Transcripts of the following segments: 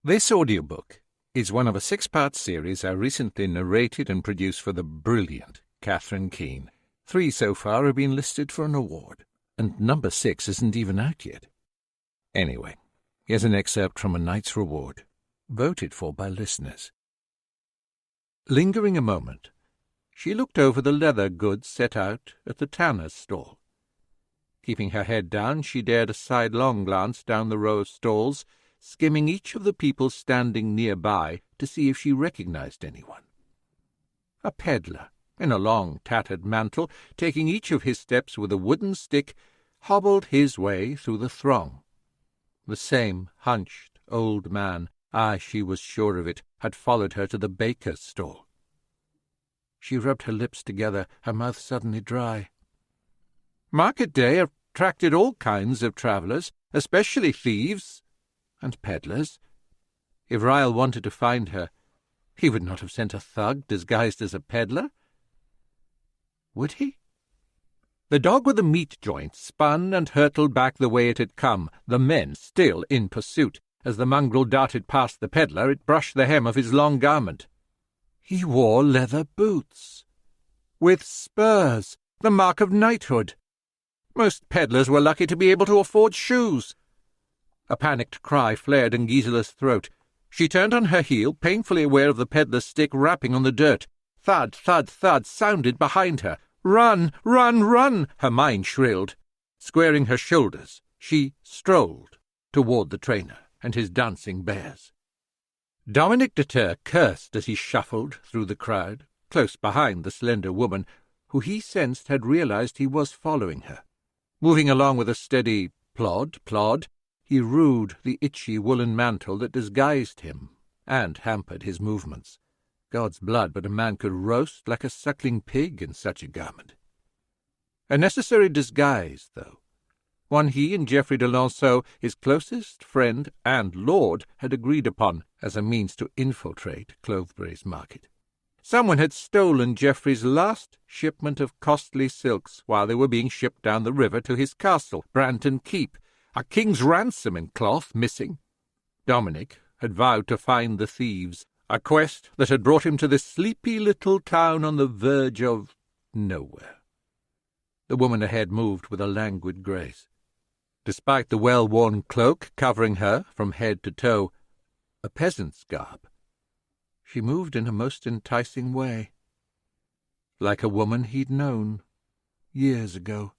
This audiobook is one of a 6-part series I recently narrated and produced for the brilliant Catherine Kean. 3 so far have been listed for an award, and number 6 isn't even out yet. Anyway, here's an excerpt from A Night's Reward, voted for by listeners. Lingering a moment, she looked over the leather goods set out at the tanner's stall. Keeping her head down, she dared a sidelong glance down the row of stalls, skimming each of the people standing nearby to see if she recognized anyone. A peddler, in a long tattered mantle, taking each of his steps with a wooden stick, hobbled his way through the throng. The same hunched old man, she was sure of it, had followed her to the baker's stall. She rubbed her lips together, her mouth suddenly dry. Market day attracted all kinds of travellers, especially thieves and peddlers. If Ryle wanted to find her, he would not have sent a thug disguised as a peddler. Would he? The dog with the meat joint spun and hurtled back the way it had come, the men still in pursuit. As the mongrel darted past the peddler, it brushed the hem of his long garment. He wore leather boots, with spurs, the mark of knighthood. Most peddlers were lucky to be able to afford shoes. A panicked cry flared in Gisela's throat. She turned on her heel, painfully aware of the peddler's stick rapping on the dirt. Thud, thud, thud sounded behind her. Run, run, run, her mind shrilled. Squaring her shoulders, she strolled toward the trainer and his dancing bears. Dominic de Ter cursed as he shuffled through the crowd, close behind the slender woman, who he sensed had realized he was following her. Moving along with a steady plod, plod, he rued the itchy woolen mantle that disguised him and hampered his movements. God's blood, but a man could roast like a suckling pig in such a garment. A necessary disguise, though, one he and Geoffrey de Lanceau, his closest friend and lord, had agreed upon as a means to infiltrate Clovebrae's market. Someone had stolen Geoffrey's last shipment of costly silks while they were being shipped down the river to his castle, Branton Keep, a king's ransom in cloth missing. Dominic had vowed to find the thieves, a quest that had brought him to this sleepy little town on the verge of nowhere. The woman ahead moved with a languid grace. Despite the well-worn cloak covering her from head to toe, a peasant's garb, she moved in a most enticing way, like a woman he'd known years ago.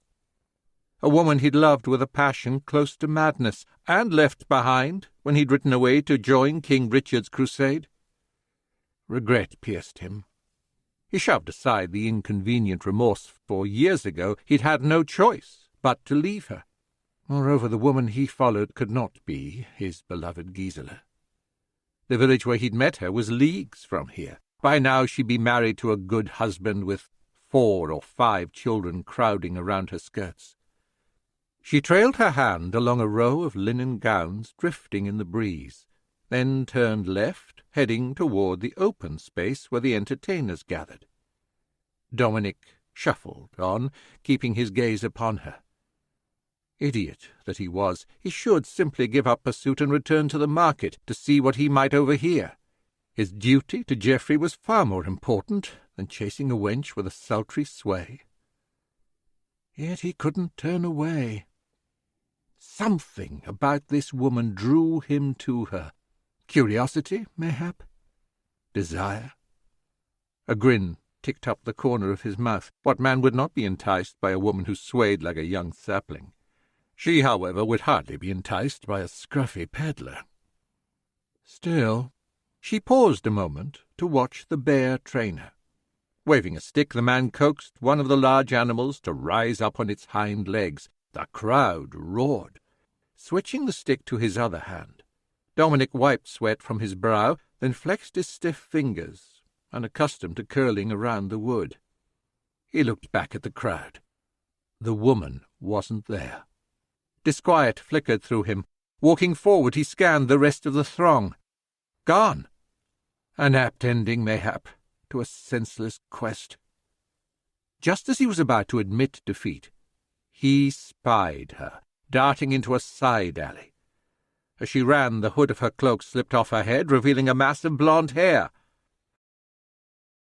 A woman he'd loved with a passion close to madness, and left behind when he'd ridden away to join King Richard's crusade. Regret pierced him. He shoved aside the inconvenient remorse, for years ago he'd had no choice but to leave her. Moreover, the woman he followed could not be his beloved Gisela. The village where he'd met her was leagues from here. By now she'd be married to a good husband with 4 or 5 children crowding around her skirts. She trailed her hand along a row of linen gowns drifting in the breeze, then turned left, heading toward the open space where the entertainers gathered. Dominic shuffled on, keeping his gaze upon her. Idiot that he was, he should simply give up pursuit and return to the market to see what he might overhear. His duty to Geoffrey was far more important than chasing a wench with a sultry sway. Yet he couldn't turn away. Something about this woman drew him to her. Curiosity, mayhap? Desire? A grin ticked up the corner of his mouth. What man would not be enticed by a woman who swayed like a young sapling? She, however, would hardly be enticed by a scruffy peddler. Still, she paused a moment to watch the bear trainer. Waving a stick, the man coaxed one of the large animals to rise up on its hind legs. The crowd roared. Switching the stick to his other hand, Dominic wiped sweat from his brow, then flexed his stiff fingers, unaccustomed to curling around the wood. He looked back at the crowd. The woman wasn't there. Disquiet flickered through him. Walking forward, he scanned the rest of the throng. Gone. An apt ending, mayhap, to a senseless quest. Just as he was about to admit defeat, he spied her, darting into a side alley. As she ran, the hood of her cloak slipped off her head, revealing a mass of blonde hair.